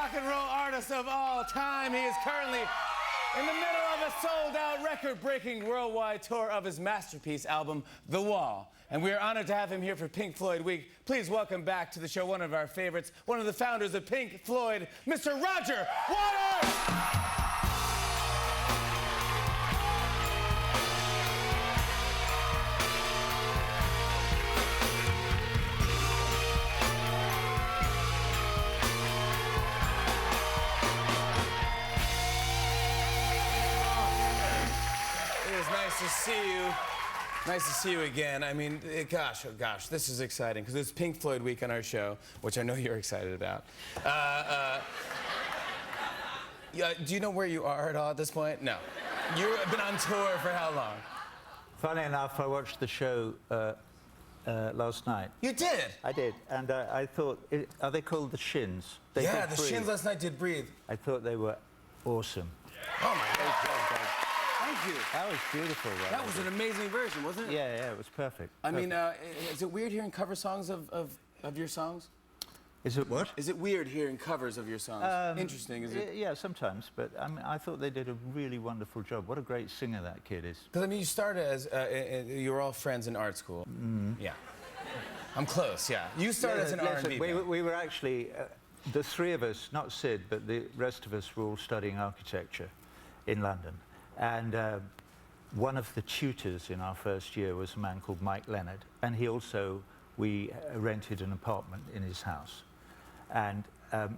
rock and roll artist of all time. He is currently in the middle of a sold-out, record-breaking worldwide tour of his masterpiece album, The Wall. And we are honored to have him here for Pink Floyd Week. Please welcome back to the show one of our favorites, one of the founders of Pink Floyd, Mr. Roger Waters! Nice to see you. Nice to see you again. I mean, gosh, oh gosh, this is exciting because it's Pink Floyd Week on our show, which I know you're excited about. Do you know where you are at all at this point? No. You've been on tour for how long? Funny enough, I watched the show last night. You did? I did, and I thought, are they called the Shins? Yeah, the Shins last night did Breathe. I thought they were awesome. Oh my God. Thank you. That was beautiful. That was an amazing version, wasn't it? Yeah, it was perfect. I mean, is it weird hearing cover songs of your songs? Is it what? Is it weird hearing covers of your songs? Interesting, is it? Yeah, sometimes, but I mean, I thought they did a really wonderful job. What a great singer that kid is. Because, I mean, you started as, you were all friends in art school. Yeah. I'm close, yeah. You started as an R&B band. We were actually, the three of us, not Sid, but the rest of us were all studying architecture in London. And one of the tutors in our first year was a man called Mike Leonard, and he also, we rented an apartment in his house. And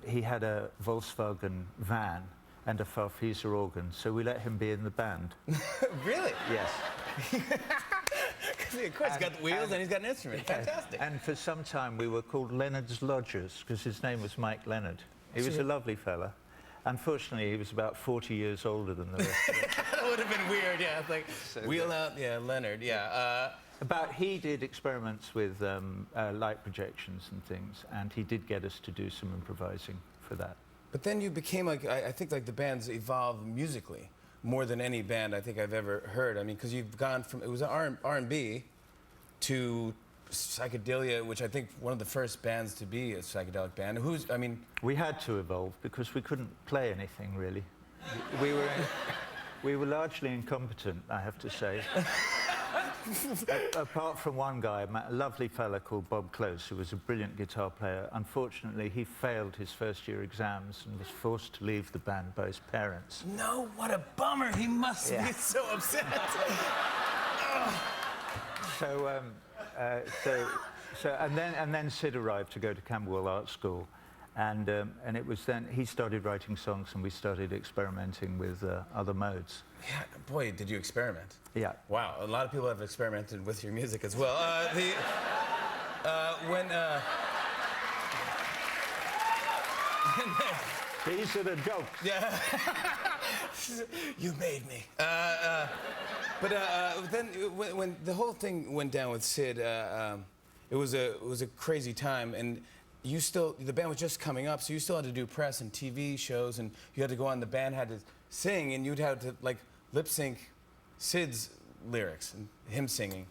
he had a Volkswagen van and a Farfisa organ, so we let him be in the band. Really? Yes. Of course, he's got the wheels and he's got an instrument. Yeah. Fantastic. And for some time we were called Leonard's Lodgers, because his name was Mike Leonard. He was a lovely fella. Unfortunately, he was about 40 years older than the rest of us. That would have been weird, yeah. It's like, so wheel out, yeah, Leonard, yeah. He did experiments with light projections and things, and he did get us to do some improvising for that. But then you became like, I think like the band's evolved musically more than any band I think I've ever heard. I mean, because you've gone from, it was R&B to psychedelia, which I think one of the first bands to be a psychedelic band. We had to evolve because we couldn't play anything really. We were largely incompetent, I have to say. Apart from one guy, a lovely fella called Bob Close, who was a brilliant guitar player. Unfortunately, he failed his first year exams and was forced to leave the band by his parents. No, what a bummer. He must be so upset. And then Sid arrived to go to Camberwell Art School, and it was then he started writing songs and we started experimenting with other modes. Yeah, boy, did you experiment? Yeah. Wow, a lot of people have experimented with your music as well. These are the jokes. Yeah. You made me. But then when the whole thing went down with Sid, it was a crazy time, and the band was just coming up, so you still had to do press and TV shows, and you had to go on. The band had to sing, and you'd have to like lip sync Sid's lyrics and him singing.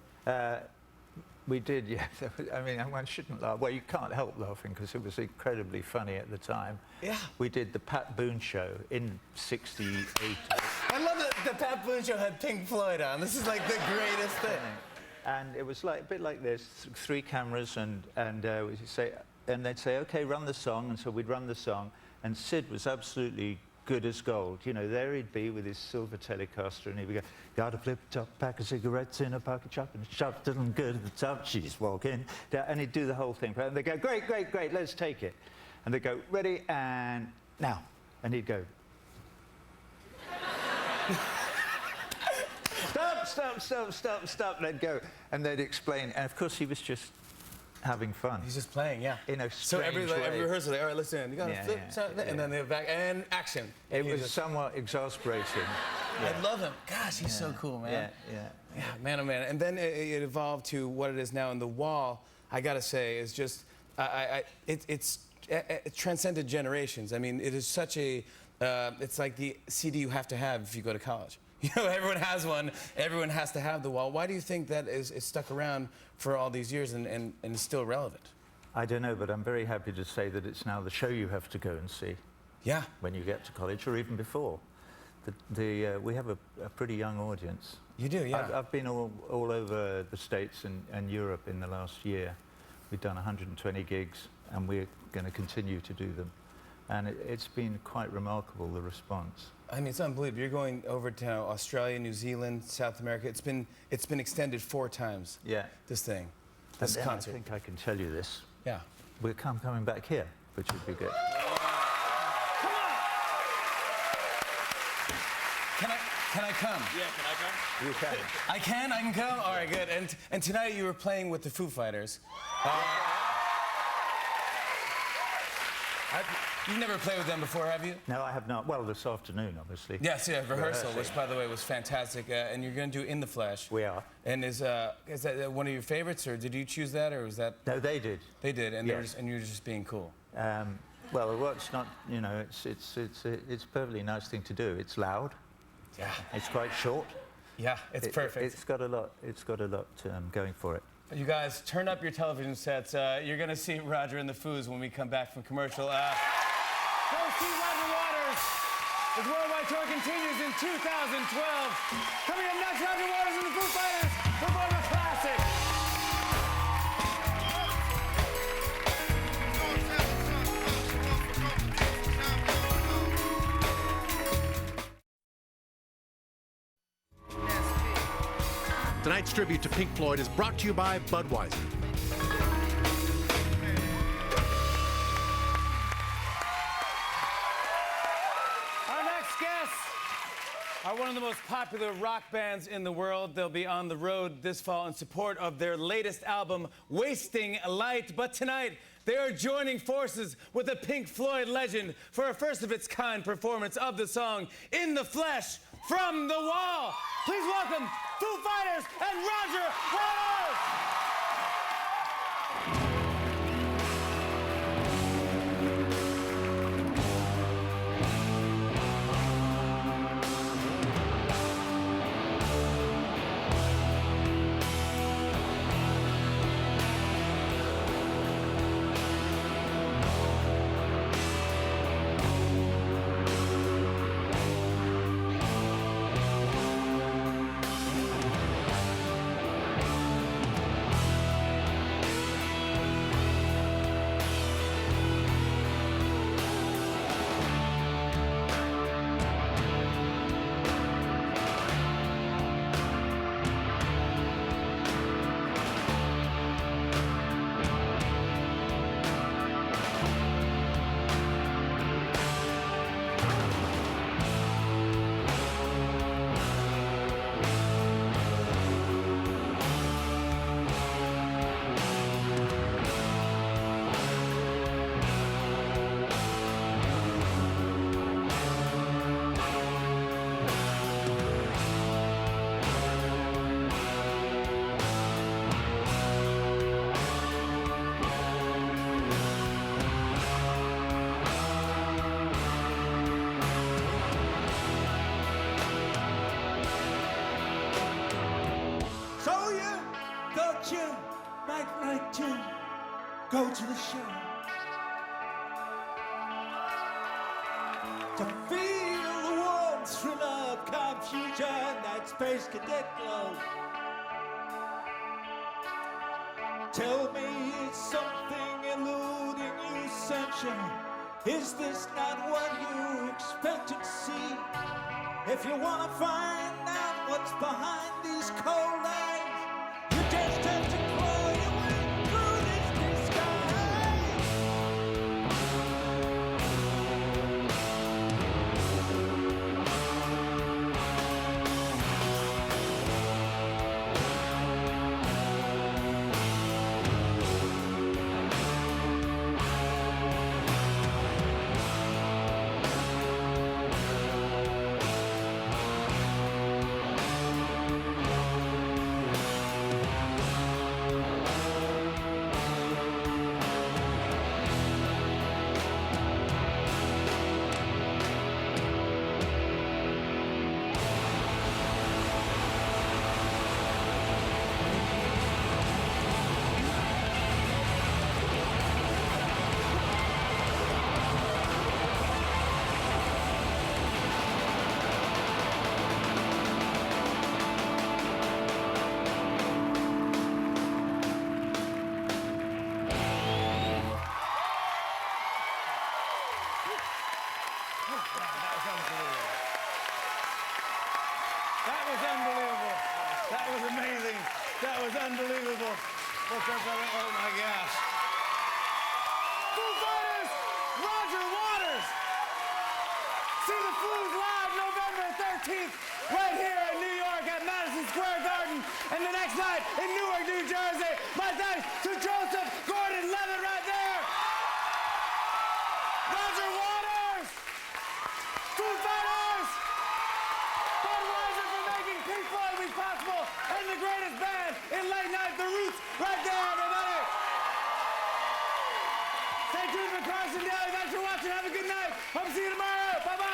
We did, yes. I mean, one shouldn't laugh. Well, you can't help laughing because it was incredibly funny at the time. Yeah. We did the Pat Boone Show in '68. I love that the Pat Boone Show had Pink Floyd on. This is like the greatest thing. And it was like a bit like this: 3 cameras, and they'd say, "Okay, run the song," and so we'd run the song, and Sid was absolutely good as gold. You know, there he'd be with his silver Telecaster, and he'd go, "Got a flip-top pack of cigarettes in a pocket shop, and the shop doesn't good at the top. She's walking," and he'd do the whole thing. And they'd go, "Great, great, great, let's take it." And they'd go, "Ready, and now." And he'd go, stop, let go. And they'd explain, and of course he was just having fun. He's just playing, yeah. In a so every rehearsal, all right, listen, you gotta flip, and then they're back, and action. It was somewhat exasperating. Yeah. I love him. Gosh, he's so cool, man. Yeah, man, oh man. And then it evolved to what it is now, and The Wall, I gotta say, is just, it's transcended generations. I mean, it is such a, it's like the CD you have to have if you go to college. You know, everyone has one. Everyone has to have The Wall. Why do you think that is stuck around for all these years and is still relevant? I don't know, but I'm very happy to say that it's now the show you have to go and see. Yeah. when you get to college, or even before. We have a pretty young audience. You do, yeah. I've been all over the States and Europe in the last year. We've done 120 gigs, and we're going to continue to do them. And it's been quite remarkable, the response. I mean, it's unbelievable. You're going over to Australia, New Zealand, South America. It's been extended 4 times. Yeah. This thing, And this then concert. I think I can tell you this. Yeah. We're coming back here, which would be good. Can I come? Yeah, can I come? You can. I can come? All right, good. And tonight you were playing with the Foo Fighters. You've never played with them before, have you? No, I have not. Well, this afternoon, obviously. Yes, yeah, rehearsal, Rehearsing. which, by the way, was fantastic. And you're going to do In the Flesh. We are. And is that one of your favorites, or did you choose that, or was that... No, they did. They did, and, Yes. and you're just being cool. Well, it's not, you know, it's a perfectly nice thing to do. It's loud. Yeah. It's quite short. Yeah, it's perfect. It's got a lot going for it. You guys, turn up your television sets. You're going to see Roger and the Foos when we come back from commercial. Go see Roger Waters. His worldwide tour continues in 2012. Coming up next, Roger Waters and the Foo Fighters perform a classic. Tonight's tribute to Pink Floyd is brought to you by Budweiser. Our next guests are one of the most popular rock bands in the world. They'll be on the road this fall in support of their latest album, Wasting Light. But tonight, they are joining forces with a Pink Floyd legend for a first-of-its-kind performance of the song In the Flesh, From the Wall. Please welcome Foo Fighters and Roger Waters! You might like to go to the show to feel the warmth, thrill of confusion, that space cadet glow. Tell me, is something eluding you, sunshine? Is this not what you expected to see? If you want to find out what's behind these cold eyes, just have to claw your way through this disguise. That was unbelievable. That was amazing. That was unbelievable. Oh my gosh. Foo Fighters, Roger Waters. See the Foos live November 13th right here in New York at Madison Square Garden. And the next night in Newark, New Jersey. My thanks to Joseph Gordon-Levitt right there. Roger Waters. Foo Fighters. Budweiser for making Pink Floyd Week possible. And the greatest band in late night, The Roots, right there, everybody. Stay tuned for Carson Daly. Thanks for watching. Have a good night. Hope to see you tomorrow. Bye-bye.